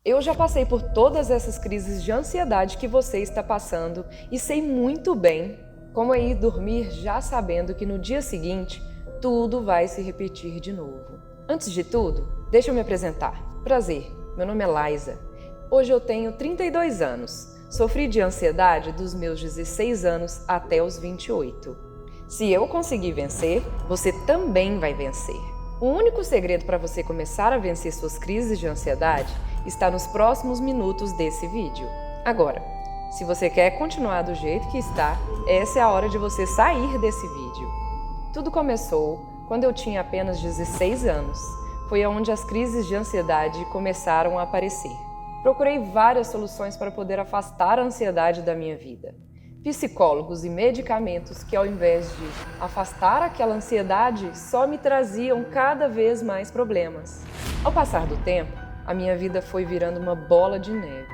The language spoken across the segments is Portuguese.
Eu já passei por todas essas crises de ansiedade que você está passando e sei muito bem como é ir dormir já sabendo que no dia seguinte tudo vai se repetir de novo. Antes de tudo, deixa eu me apresentar. Prazer, meu nome é Laisa. Hoje eu tenho 32 anos. Sofri de ansiedade dos meus 16 anos até os 28. Se eu conseguir vencer, você também vai vencer. O único segredo para você começar a vencer suas crises de ansiedade está nos próximos minutos desse vídeo. Agora, se você quer continuar do jeito que está, essa é a hora de você sair desse vídeo. Tudo começou quando eu tinha apenas 16 anos. Foi onde as crises de ansiedade começaram a aparecer. Procurei várias soluções para poder afastar a ansiedade da minha vida. Psicólogos e medicamentos que, ao invés de afastar aquela ansiedade, só me traziam cada vez mais problemas. Ao passar do tempo, a minha vida foi virando uma bola de neve.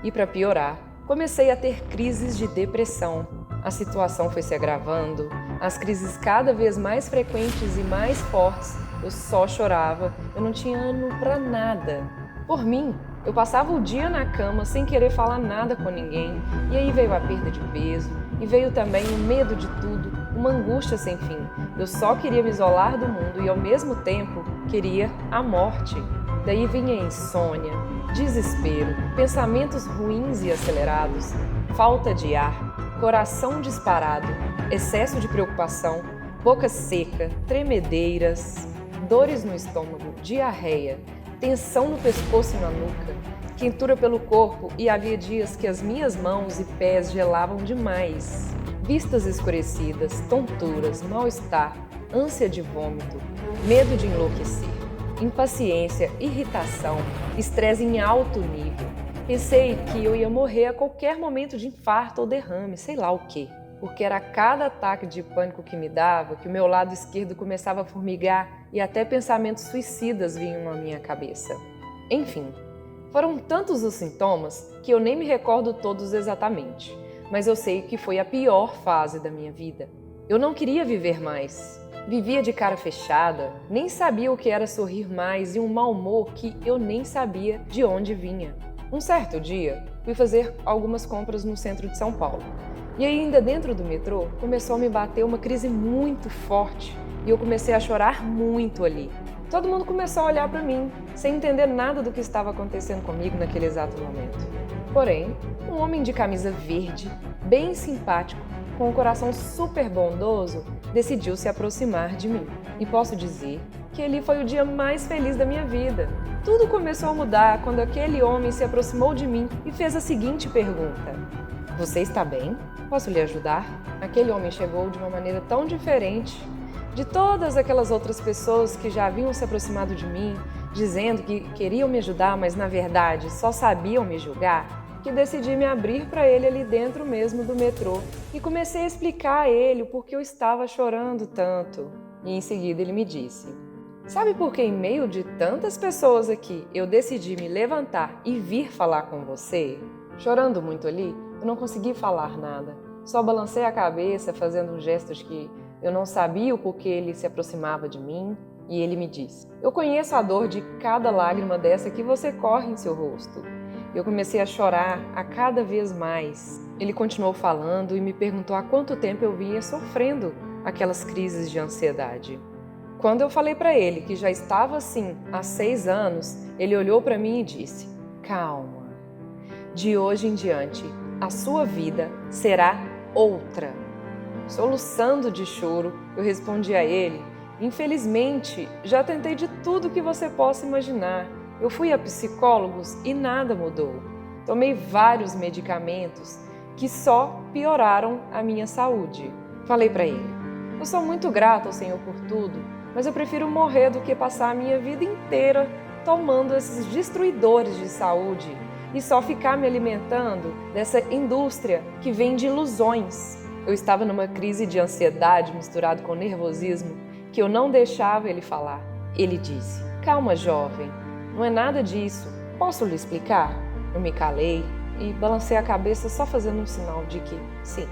E para piorar, comecei a ter crises de depressão. A situação foi se agravando, as crises cada vez mais frequentes e mais fortes. Eu só chorava, eu não tinha ânimo para nada. Por mim, eu passava o dia na cama sem querer falar nada com ninguém, e aí veio a perda de peso, e veio também o medo de tudo, uma angústia sem fim. Eu só queria me isolar do mundo e ao mesmo tempo queria a morte. Daí vinha insônia, desespero, pensamentos ruins e acelerados, falta de ar, coração disparado, excesso de preocupação, boca seca, tremedeiras, dores no estômago, diarreia, tensão no pescoço e na nuca, quentura pelo corpo e havia dias que as minhas mãos e pés gelavam demais. Vistas escurecidas, tonturas, mal-estar, ânsia de vômito, medo de enlouquecer, impaciência, irritação, estresse em alto nível. Pensei que eu ia morrer a qualquer momento de infarto ou derrame, sei lá o quê. Porque era cada ataque de pânico que me dava que o meu lado esquerdo começava a formigar e até pensamentos suicidas vinham na minha cabeça. Enfim, foram tantos os sintomas que eu nem me recordo todos exatamente, mas eu sei que foi a pior fase da minha vida. Eu não queria viver mais. Vivia de cara fechada, nem sabia o que era sorrir mais e um mau humor que eu nem sabia de onde vinha. Um certo dia, fui fazer algumas compras no centro de São Paulo. E ainda dentro do metrô, começou a me bater uma crise muito forte e eu comecei a chorar muito ali. Todo mundo começou a olhar para mim, sem entender nada do que estava acontecendo comigo naquele exato momento. Porém, um homem de camisa verde, bem simpático, com um coração super bondoso, decidiu se aproximar de mim. E posso dizer que ele foi o dia mais feliz da minha vida. Tudo começou a mudar quando aquele homem se aproximou de mim e fez a seguinte pergunta: "Você está bem? Posso lhe ajudar?" Aquele homem chegou de uma maneira tão diferente de todas aquelas outras pessoas que já haviam se aproximado de mim, dizendo que queriam me ajudar, mas na verdade só sabiam me julgar, que decidi me abrir para ele ali dentro mesmo do metrô e comecei a explicar a ele o porquê eu estava chorando tanto. E em seguida ele me disse: "Sabe por que em meio de tantas pessoas aqui eu decidi me levantar e vir falar com você?" Chorando muito ali, eu não consegui falar nada. Só balancei a cabeça, fazendo gestos que eu não sabia o porquê ele se aproximava de mim. E ele me disse: "Eu conheço a dor de cada lágrima dessa que você corre em seu rosto." Eu comecei a chorar a cada vez mais. Ele continuou falando e me perguntou há quanto tempo eu vinha sofrendo aquelas crises de ansiedade. Quando eu falei para ele que já estava assim há 6 anos, ele olhou para mim e disse: "Calma. De hoje em diante, a sua vida será outra." Soluçando de choro, eu respondi a ele: "Infelizmente, já tentei de tudo que você possa imaginar. Eu fui a psicólogos e nada mudou. Tomei vários medicamentos que só pioraram a minha saúde." Falei para ele: "Eu sou muito grato ao Senhor por tudo, mas eu prefiro morrer do que passar a minha vida inteira tomando esses destruidores de saúde e só ficar me alimentando dessa indústria que vende ilusões." Eu estava numa crise de ansiedade misturado com nervosismo que eu não deixava ele falar. Ele disse: "Calma, jovem, não é nada disso. Posso lhe explicar?" Eu me calei e balancei a cabeça só fazendo um sinal de que sim.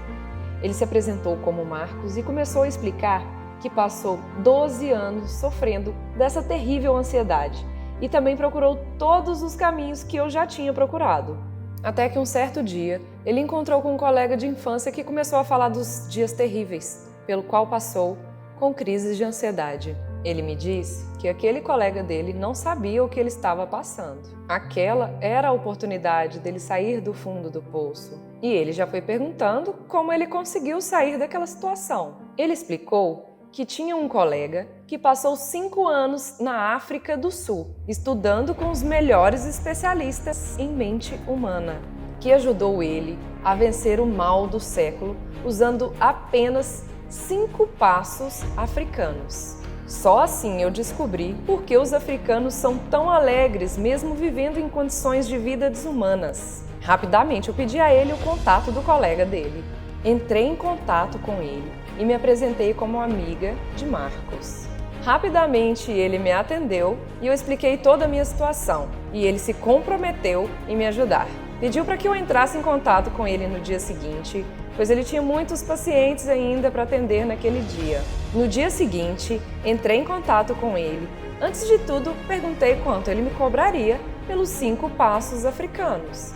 Ele se apresentou como Marcos e começou a explicar que passou 12 anos sofrendo dessa terrível ansiedade e também procurou todos os caminhos que eu já tinha procurado. Até que um certo dia, ele encontrou com um colega de infância que começou a falar dos dias terríveis, pelo qual passou com crises de ansiedade. Ele me disse que aquele colega dele não sabia o que ele estava passando. Aquela era a oportunidade dele sair do fundo do poço. E ele já foi perguntando como ele conseguiu sair daquela situação. Ele explicou que tinha um colega que passou 5 anos na África do Sul, estudando com os melhores especialistas em mente humana, que ajudou ele a vencer o mal do século usando apenas 5 passos africanos. Só assim eu descobri por que os africanos são tão alegres mesmo vivendo em condições de vida desumanas. Rapidamente eu pedi a ele o contato do colega dele. Entrei em contato com ele e me apresentei como amiga de Marcos. Rapidamente ele me atendeu e eu expliquei toda a minha situação e ele se comprometeu em me ajudar. Pediu para que eu entrasse em contato com ele no dia seguinte, pois ele tinha muitos pacientes ainda para atender naquele dia. No dia seguinte, entrei em contato com ele. Antes de tudo, perguntei quanto ele me cobraria pelos 5 passos africanos.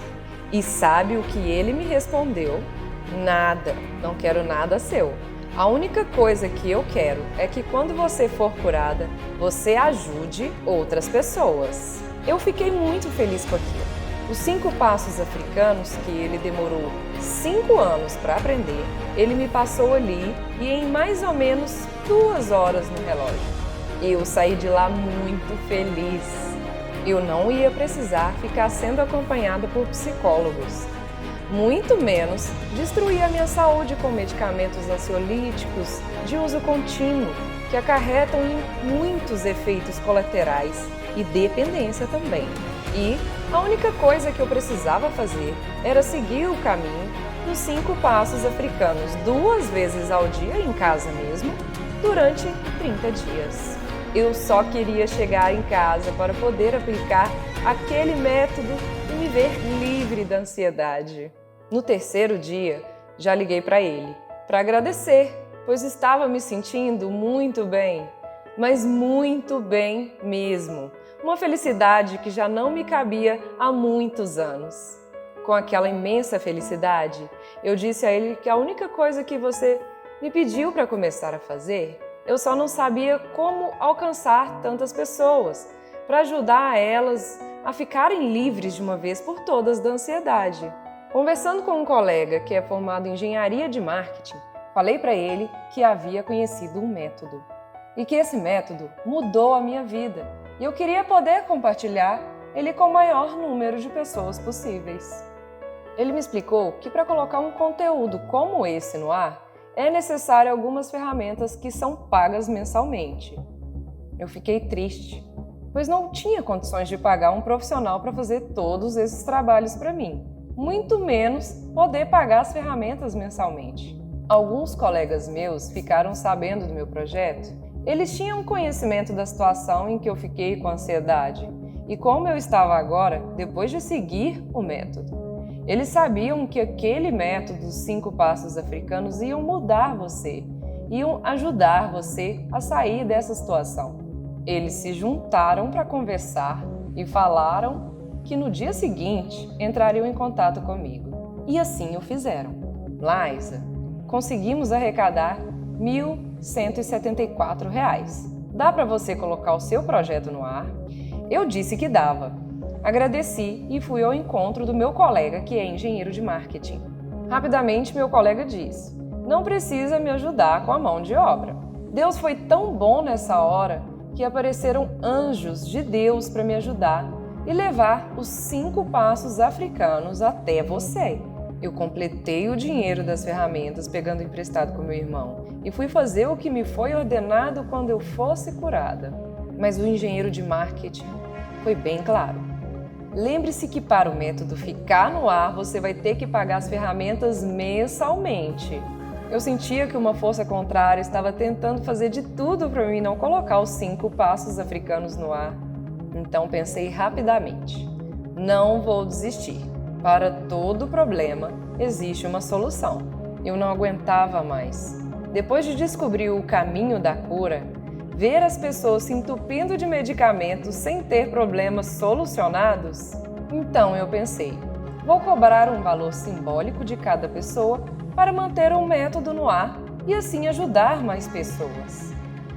E sabe o que ele me respondeu? Nada, não quero nada seu. A única coisa que eu quero é que quando você for curada, você ajude outras pessoas. Eu fiquei muito feliz com aquilo. Os 5 passos africanos, que ele demorou 5 anos para aprender, ele me passou ali e em mais ou menos 2 horas no relógio. Eu saí de lá muito feliz. Eu não ia precisar ficar sendo acompanhada por psicólogos. Muito menos destruir a minha saúde com medicamentos ansiolíticos de uso contínuo, que acarretam em muitos efeitos colaterais e dependência também. E a única coisa que eu precisava fazer era seguir o caminho dos 5 passos africanos 2 vezes ao dia, em casa mesmo, durante 30 dias. Eu só queria chegar em casa para poder aplicar aquele método e me ver livre da ansiedade. No 3º dia, já liguei para ele, para agradecer, pois estava me sentindo muito bem, mas muito bem mesmo. Uma felicidade que já não me cabia há muitos anos. Com aquela imensa felicidade, eu disse a ele que a única coisa que você me pediu para começar a fazer, eu só não sabia como alcançar tantas pessoas, para ajudar elas a ficarem livres de uma vez por todas da ansiedade. Conversando com um colega que é formado em engenharia de marketing, falei para ele que havia conhecido um método e que esse método mudou a minha vida e eu queria poder compartilhar ele com o maior número de pessoas possíveis. Ele me explicou que para colocar um conteúdo como esse no ar, é necessário algumas ferramentas que são pagas mensalmente. Eu fiquei triste, pois não tinha condições de pagar um profissional para fazer todos esses trabalhos para mim, muito menos poder pagar as ferramentas mensalmente. Alguns colegas meus ficaram sabendo do meu projeto. Eles tinham conhecimento da situação em que eu fiquei com ansiedade e como eu estava agora depois de seguir o método. Eles sabiam que aquele método dos 5 passos africanos iam mudar você, iam ajudar você a sair dessa situação. Eles se juntaram para conversar e falaram que no dia seguinte entrariam em contato comigo. E assim o fizeram. Laísa, conseguimos arrecadar R$ 1.174. Dá para você colocar o seu projeto no ar? Eu disse que dava. Agradeci e fui ao encontro do meu colega que é engenheiro de marketing. Rapidamente meu colega disse: não precisa me ajudar com a mão de obra. Deus foi tão bom nessa hora que apareceram anjos de Deus para me ajudar e levar os 5 passos africanos até você. Eu completei o dinheiro das ferramentas pegando emprestado com meu irmão e fui fazer o que me foi ordenado quando eu fosse curada. Mas o engenheiro de marketing foi bem claro. Lembre-se que para o método ficar no ar, você vai ter que pagar as ferramentas mensalmente. Eu sentia que uma força contrária estava tentando fazer de tudo para mim não colocar os 5 passos africanos no ar. Então pensei rapidamente. Não vou desistir. Para todo problema, existe uma solução. Eu não aguentava mais. Depois de descobrir o caminho da cura, Ver as pessoas se entupindo de medicamentos sem ter problemas solucionados? Então eu pensei, vou cobrar um valor simbólico de cada pessoa para manter um método no ar e assim ajudar mais pessoas.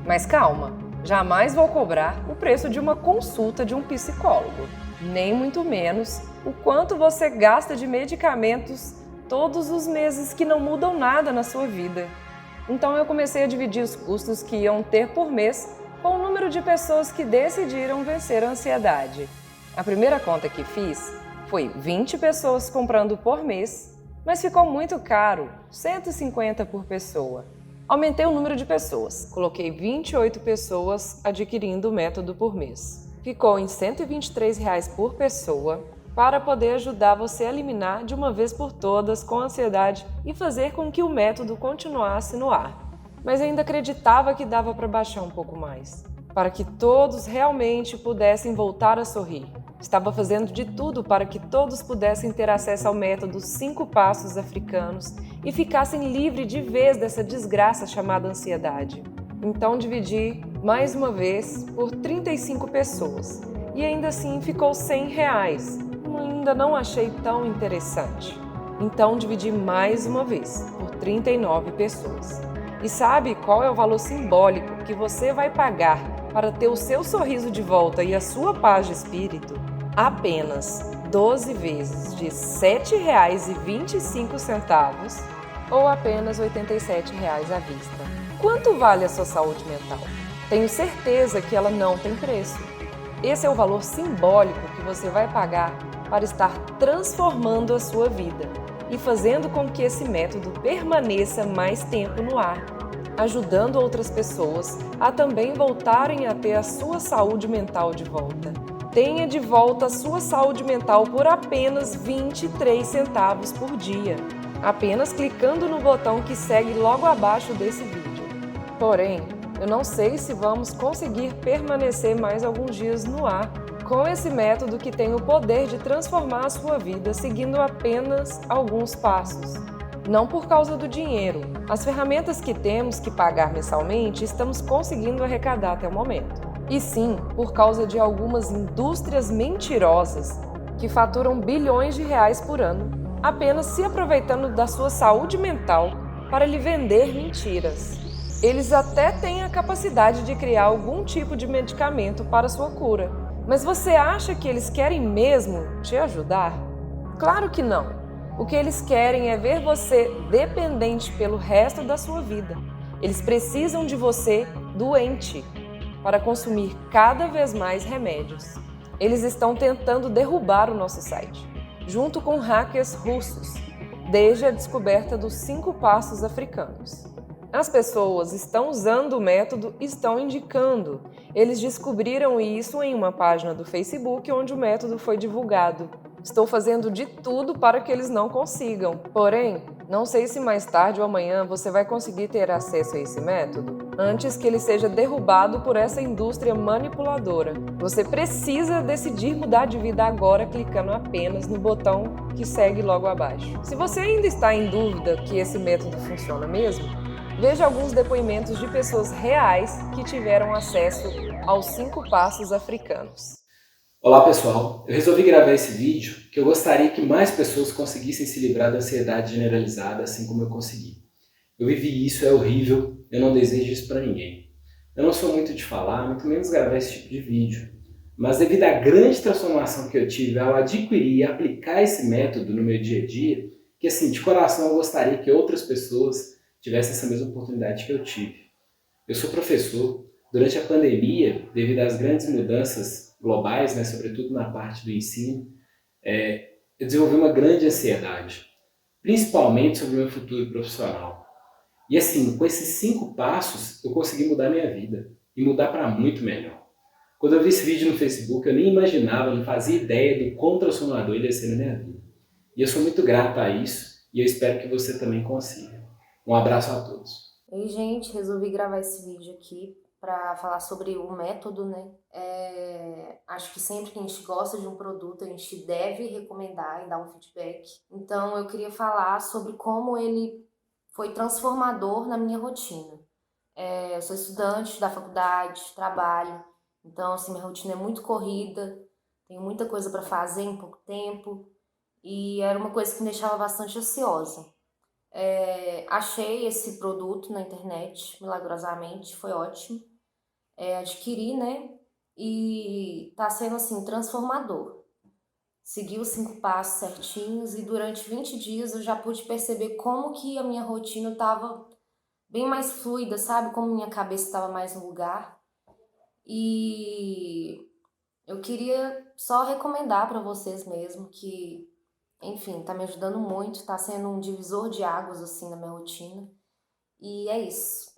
Mas calma, jamais vou cobrar o preço de uma consulta de um psicólogo, nem muito menos o quanto você gasta de medicamentos todos os meses que não mudam nada na sua vida. Então eu comecei a dividir os custos que iam ter por mês com o número de pessoas que decidiram vencer a ansiedade. A primeira conta que fiz foi 20 pessoas comprando por mês, mas ficou muito caro, 150 por pessoa. Aumentei o número de pessoas, coloquei 28 pessoas adquirindo o método por mês. Ficou em R$ 123 por pessoa para poder ajudar você a eliminar de uma vez por todas com ansiedade e fazer com que o método continuasse no ar. Mas eu ainda acreditava que dava para baixar um pouco mais, para que todos realmente pudessem voltar a sorrir. Estava fazendo de tudo para que todos pudessem ter acesso ao método 5 Passos Africanos e ficassem livres de vez dessa desgraça chamada ansiedade. Então dividi mais uma vez por 35 pessoas e ainda assim ficou R$ 100. Ainda não achei tão interessante. Então dividi mais uma vez por 39 pessoas. E sabe qual é o valor simbólico que você vai pagar para ter o seu sorriso de volta e a sua paz de espírito? Apenas 12 vezes de R$ 7,25 ou apenas R$ 87 à vista. Quanto vale a sua saúde mental? Tenho certeza que ela não tem preço. Esse é o valor simbólico que você vai pagar para estar transformando a sua vida e fazendo com que esse método permaneça mais tempo no ar, ajudando outras pessoas a também voltarem a ter a sua saúde mental de volta. Tenha de volta a sua saúde mental por apenas 23 centavos por dia, apenas clicando no botão que segue logo abaixo desse vídeo. Porém, eu não sei se vamos conseguir permanecer mais alguns dias no ar com esse método que tem o poder de transformar a sua vida seguindo apenas alguns passos. Não por causa do dinheiro. As ferramentas que temos que pagar mensalmente estamos conseguindo arrecadar até o momento. E sim, por causa de algumas indústrias mentirosas que faturam bilhões de reais por ano, apenas se aproveitando da sua saúde mental para lhe vender mentiras. Eles até têm a capacidade de criar algum tipo de medicamento para sua cura. Mas você acha que eles querem mesmo te ajudar? Claro que não. O que eles querem é ver você dependente pelo resto da sua vida. Eles precisam de você doente para consumir cada vez mais remédios. Eles estão tentando derrubar o nosso site, junto com hackers russos, desde a descoberta dos 5 Passos Africanos. As pessoas estão usando o método e estão indicando. Eles descobriram isso em uma página do Facebook onde o método foi divulgado. Estou fazendo de tudo para que eles não consigam. Porém, não sei se mais tarde ou amanhã você vai conseguir ter acesso a esse método antes que ele seja derrubado por essa indústria manipuladora. Você precisa decidir mudar de vida agora clicando apenas no botão que segue logo abaixo. Se você ainda está em dúvida que esse método funciona mesmo, veja alguns depoimentos de pessoas reais que tiveram acesso aos 5 Passos Africanos. Olá pessoal, eu resolvi gravar esse vídeo porque eu gostaria que mais pessoas conseguissem se livrar da ansiedade generalizada assim como eu consegui. Eu vivi isso, é horrível, eu não desejo isso para ninguém. Eu não sou muito de falar, muito menos gravar esse tipo de vídeo, mas devido à grande transformação que eu tive ao adquirir e aplicar esse método no meu dia a dia, que assim, de coração eu gostaria que outras pessoas tivessem essa mesma oportunidade que eu tive. Eu sou professor. Durante a pandemia, devido às grandes mudanças globais, sobretudo na parte do ensino, eu desenvolvi uma grande ansiedade, principalmente sobre o meu futuro profissional. E assim, com esses 5 passos, eu consegui mudar minha vida, e mudar para muito melhor. Quando eu vi esse vídeo no Facebook, eu nem imaginava, não fazia ideia do quão transformador ele ia ser na minha vida. E eu sou muito grato a isso, e eu espero que você também consiga. Um abraço a todos. Oi, gente, resolvi gravar esse vídeo aqui para falar sobre o método, né? Acho que sempre que a gente gosta de um produto, a gente deve recomendar e dar um feedback. Então, eu queria falar sobre como ele foi transformador na minha rotina. Eu sou estudante da faculdade, trabalho, então assim, minha rotina é muito corrida, tenho muita coisa para fazer em pouco tempo e era uma coisa que me deixava bastante ansiosa. Achei esse produto na internet, milagrosamente, foi ótimo. Adquiri, né? E tá sendo assim, transformador. Segui os 5 passos certinhos e durante 20 dias eu já pude perceber como que a minha rotina estava bem mais fluida, sabe? Como minha cabeça estava mais no lugar. E eu queria só recomendar para vocês mesmo que, enfim, tá me ajudando muito, tá sendo um divisor de águas assim na minha rotina. E é isso.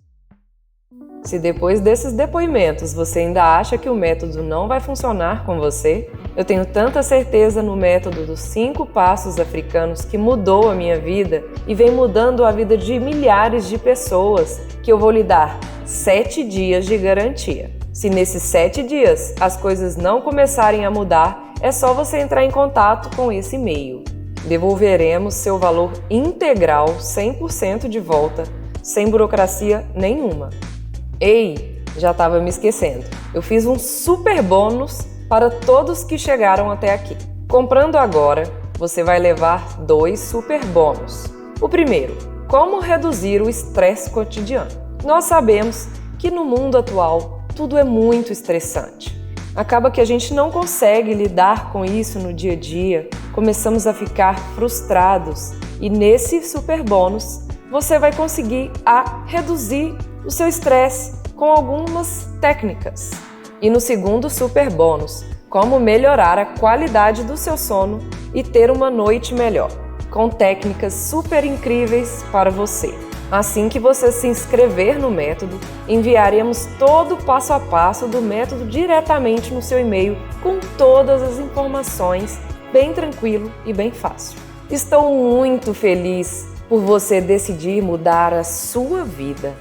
Se depois desses depoimentos você ainda acha que o método não vai funcionar com você, eu tenho tanta certeza no método dos 5 passos africanos que mudou a minha vida e vem mudando a vida de milhares de pessoas que eu vou lhe dar 7 dias de garantia. Se nesses 7 dias as coisas não começarem a mudar, é só você entrar em contato com esse e-mail. Devolveremos seu valor integral 100% de volta, sem burocracia nenhuma. Ei, já estava me esquecendo. Eu fiz um super bônus para todos que chegaram até aqui. Comprando agora, você vai levar 2 super bônus. O primeiro, como reduzir o estresse cotidiano. Nós sabemos que no mundo atual tudo é muito estressante. Acaba que a gente não consegue lidar com isso no dia a dia, começamos a ficar frustrados e nesse super bônus você vai conseguir reduzir o seu estresse com algumas técnicas. E no segundo super bônus, como melhorar a qualidade do seu sono e ter uma noite melhor, com técnicas super incríveis para você. Assim que você se inscrever no método, enviaremos todo o passo a passo do método diretamente no seu e-mail com todas as informações, bem tranquilo e bem fácil. Estou muito feliz por você decidir mudar a sua vida.